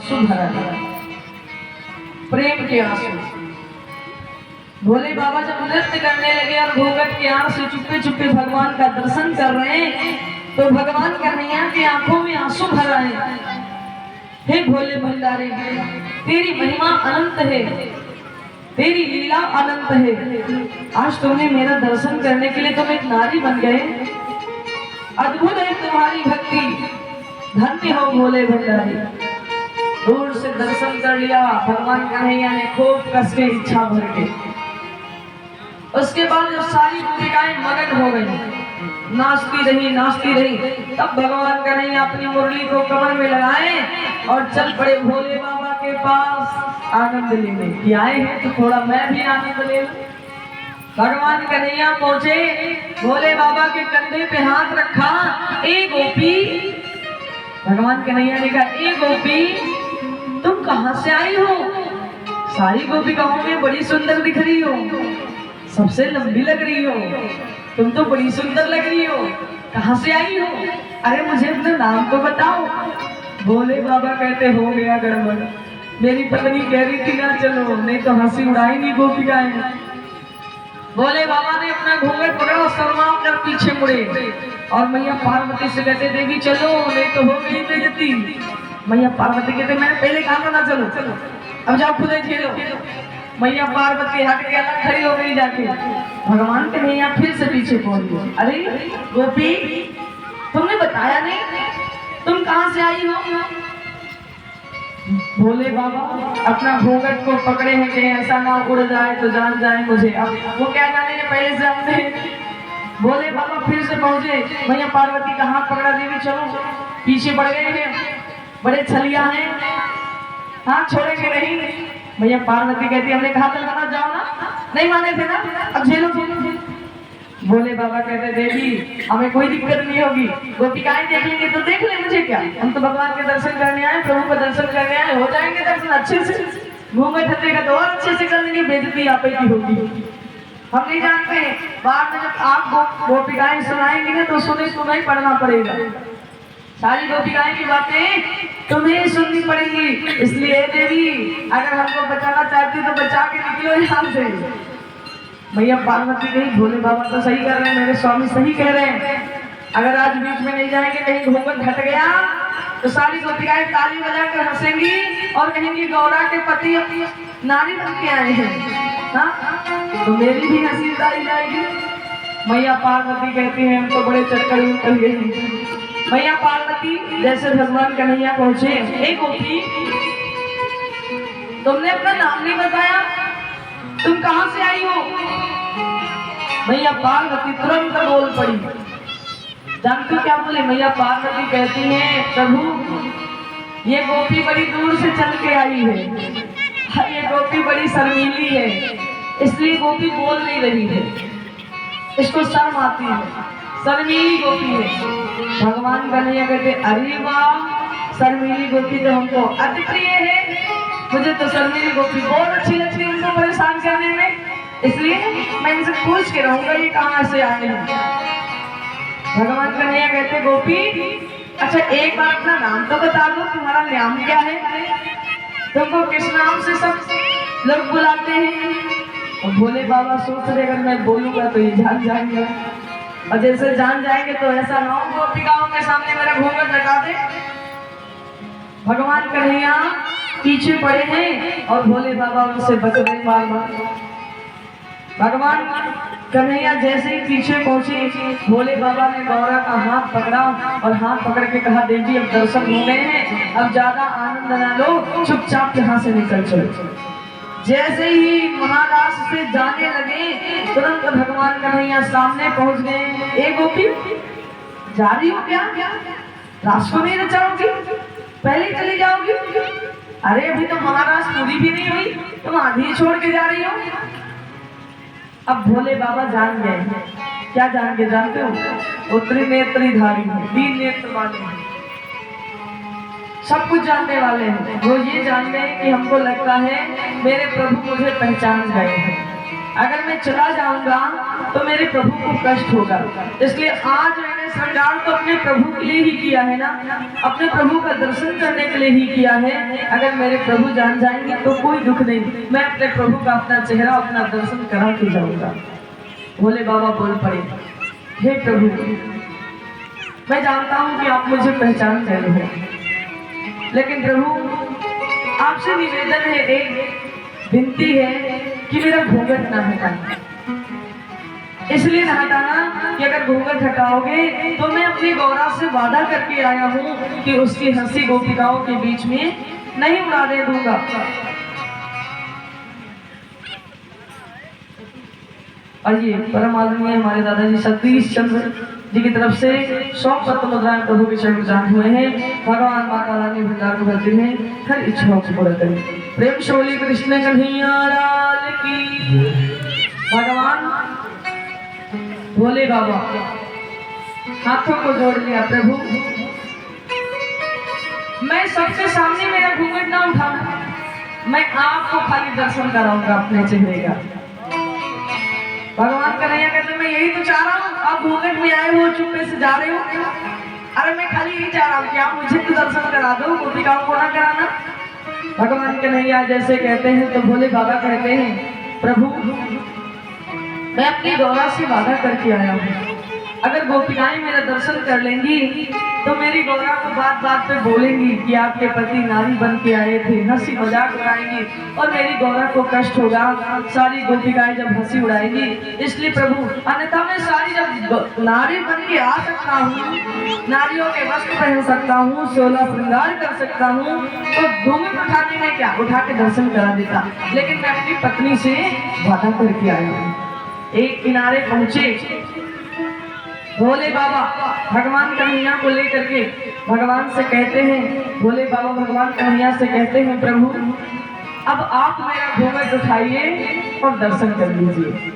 आंसू भरा है, प्रेम के आंसू। भोले बाबा जब नृत्य करने लगे और घूंघट के आंसू से चुपके चुपके भगवान का दर्शन कर रहे हैं, तो भगवान कन्हैया की आंखों में आंसू भर रहे हैं। हे भोले भंडारी, तेरी महिमा अनंत है, तेरी लीला अनंत है। आज तुमने मेरा दर्शन करने के लिए तुम एक नारी बन गए। अद्भुत है तुम्हारी भक्ति, धन्य हो भोले भंडारी। दूर से दर्शन कर लिया भगवान कन्हैया ने खूब कस के इच्छा भर के। उसके बाद जब सारी गोपिकाएं मगन हो गई, नाचती रही, तब भगवान कन्हैया अपनी मुरली को कमर में लगाए और चल पड़े भोले बाबा के पास आनंद लेने। कि आए हैं तो थोड़ा मैं भी आनंद ले लूं। भगवान कन्हैया पहुंचे, भोले बाबा के कंधे पे हाथ रखा। ए गोपी, भगवान कन्हैया ने कहा, ए गोपी तुम कहां से आई हो? सारी गोपिकाओं में बड़ी सुंदर दिख रही हो, सबसे लंबी लग रही हो, तुम तो बड़ी सुंदर लग रही हो, कहां से आई हो? अरे मुझे अपना नाम तो बताओ। भोले बाबा कहते, हो गया गड़बड़, मेरी पत्नी कह रही थी ना चलो, नहीं तो हंसी उड़ाई नहीं गोपिकाएं। भोले बाबा ने अपना घूंघट पकड़ा और शर्मा कर पीछे मुड़े और मैया पार्वती से कहते, देवी चलो, नहीं तो हो गई बेइज्जती। मैया पार्वती कहते, मैंने पहले कहा था ना चलो, अब जाओ खुद ही खेलो। मैया पार्वती हट के अलग खड़ी हो गई जाके। भगवान कन्हैया फिर से पीछे पहुंच गए। अरे गोपी, तुमने बताया नहीं, तुम कहां से आई हो? भोले बाबा अपना घूंघट को पकड़े हैं कि ऐसा ना उड़ जाए तो जान जाए मुझे। अब वो क्या जाने के पहले से हमने। भोले बाबा फिर से पहुंचे, मैया पार्वती का हाथ पकड़ा, देवी चलो। पीछे पड़ गए हैं, बड़े छलिया हैं, हाथ छोड़ेंगे नहीं। भैया पार्वती कहती, हमने कहा था ना जाओ ना, नहीं माने थे ना, अब झेलो। भोले बाबा कहते, देवी हमें कोई दिक्कत नहीं होगी, गोपिकाएं देखेंगे तो देख ले, मुझे क्या, हम तो भगवान के दर्शन करने आए, प्रभु का दर्शन करने आए, हो जाएंगे दर्शन अच्छे से। घूंघट हटेगा तो और अच्छे से कर लेंगे, बेइज्जती आप ही की होगी। हम नहीं जानते, बाद में जब आप गोपिकाएं सुनाएंगे ना तो सुने सुनाई पढ़ना पड़ेगा। सारी गोपिकाएं की बातें तुम्हें सुननी पड़ेंगी। इसलिए देवी अगर हमको बचाना चाहती तो बचा के निकलो यहाँ से। भैया पार्वती कही, भोले बाबा तो सही कर रहे हैं, मेरे स्वामी सही कह रहे हैं, अगर आज बीच में नहीं जाएंगे, कहीं घूंघट हट गया तो सारी गोपिकाएं ताली बजा कर हंसेंगी और कहेंगी गौरा के पति अपनी नारी बन के आए हैं। हाँ, तो मेरी भी हंसी उतारी जाएगी। मैया पार्वती कहती हैं, हम तो बड़े चक्कर में पड़ गए हैं। मैया पार्वती जैसे भगवान कन्हैया पहुंचे, ए गोपी तुमने अपना नाम नहीं बताया, तुम कहां से आई हो? मैया पार्वती तुरंत बोल पड़ी। जानते क्या बोले? मैया पार्वती कहती हैं, प्रभु ये गोपी बड़ी दूर से चल के आई है, ये गोपी बड़ी शर्मीली है, इसलिए गोपी बोल नहीं रही है, इसको शर्म आती है, शर्मीली गोपी है। भगवान कन्हैया कहते, अरे वाह, शर्मीली गोपी तो हमको अति प्रिय है, मुझे तो शर्मीली गोपी बहुत अच्छी लगती है उनको परेशान करने में, इसलिए मैं इनसे पूछ के रहूंगा ये कहाँ से आए हैं। भगवान कन्हैया कहते, गोपी अच्छा एक बार अपना नाम तो बता दो, तुम्हारा नाम क्या है? तुमको किस नाम से सब लोग बुलाते हैं? और भोले बाबा सोच रहे, अगर मैं बोलूंगा तो ये जान जाएंगे, और जैसे जान जाएंगे तो ऐसा ना हो गोपिकाओं के सामने मेरा घूंघट हटा दे। भगवान कन्हैया पीछे पड़े हैं और भोले बाबा उनसे बच रहे बार बार। भगवान कन्हैया जैसे ही पीछे पहुंचे, भोले बाबा ने गौरा का हाथ पकड़ा और हाथ पकड़ के कहा, देवी अब दर्शन हो गए हैं, अब ज्यादा आनंद ना लो, चुपचाप यहाँ से निकल चलो। जैसे ही महाराज से जाने लगे, तुरंत भगवान कन्हैया सामने पहुंच गए। ए गोपी जा रही हो क्या? रास्ता नहीं रचाओगी, पहले चली जाओगी? अरे अभी तो महाराज पूरी भी नहीं हुई, तुम आधी छोड़ के जा रही हो। अब भोले बाबा जान गए, क्या जान के जानते हो? उत्तरी नेत्रीधारी है, 3 नेत्र वाले हैं, सब कुछ जानने वाले हैं। वो ये जान गए कि हमको लगता है मेरे प्रभु मुझे पहचान गए हैं, अगर मैं चला जाऊंगा तो मेरे प्रभु को कष्ट होगा। इसलिए आज मैंने श्रृंगार तो अपने प्रभु के लिए ही किया है ना, अपने प्रभु का दर्शन करने के लिए ही किया है। अगर मेरे प्रभु जान जाएंगे तो कोई दुख नहीं, मैं अपने प्रभु का अपना चेहरा अपना दर्शन करा के जाऊंगा। भोले बाबा बोल पड़े, हे प्रभु, मैं जानता हूं कि आप मुझे पहचान रहे हो, लेकिन प्रभु आपसे निवेदन है, एक विनती है कि मेरा घूंघट ना हटाना। इसलिए ना हटाना कि अगर घूंघट हटाओगे तो मैं अपनी गौरा से वादा करके आया हूँ कि उसकी हंसी गोपिकाओं के बीच में नहीं उड़ाने दूंगा। आइए, परम आदरणीय हमारे दादाजी सतीश चंद्र जी की तरफ से 100 पत्र मुद्राएं प्रभु के चरण प्रदान हुए हैं। भगवान माता रानी भंडार को भरते हैं, हर इच्छाओं को पूरा करें। प्रेम शोली कृष्ण कन्हैया लाल की। भगवान भोले बाबा हाथों को जोड़ लिया, प्रभु मैं सबके सामने मेरा घूंघट ना उठाना, मैं आपको खाली दर्शन कराऊंगा अपने चेहरे का। भगवान कन्हैया कहते मैं यही तो चाह रहा हूँ, आप घूंघट में आए हो, चुप्पे से जा रहे हो। अरे मैं खाली यही चाह रहा हूँ कि आप मुझे तो दर्शन करा दो, गोपिकाओं को ना कराना। भगवान कन्हैया जैसे कहते हैं तो भोले बाबा कहते हैं, प्रभु मैं अपनी गौरा से वादा करके आया हूँ, अगर गोपिकाएं मेरा दर्शन कर लेंगी तो मेरी गौरा को बात बात पे बोलेंगी कि आपके पति नारी बन के आए थे, हंसी मजाक उड़ाएंगी और मेरी गौरा को कष्ट होगा। सारी गोपिकाएं जब हंसी उड़ाएंगी, इसलिए प्रभु अन्यथा मैं सारी जब नारी बन के आ सकता हूँ, नारियों के वस्त्र पहन सकता हूँ, 16 श्रृंगार कर सकता हूँ, तो घूंघट उठाने में क्या, उठा के दर्शन करा देता। लेकिन मैं अपनी पत्नी से वादा करके आया हूँ। एक किनारे पहुंचे भोले बाबा, भगवान कन्हैया को लेकर के भगवान से कहते हैं, भोले बाबा भगवान कन्हैया से कहते हैं, प्रभु अब आप मेरा घूंघट उठाइए और दर्शन कर लीजिए।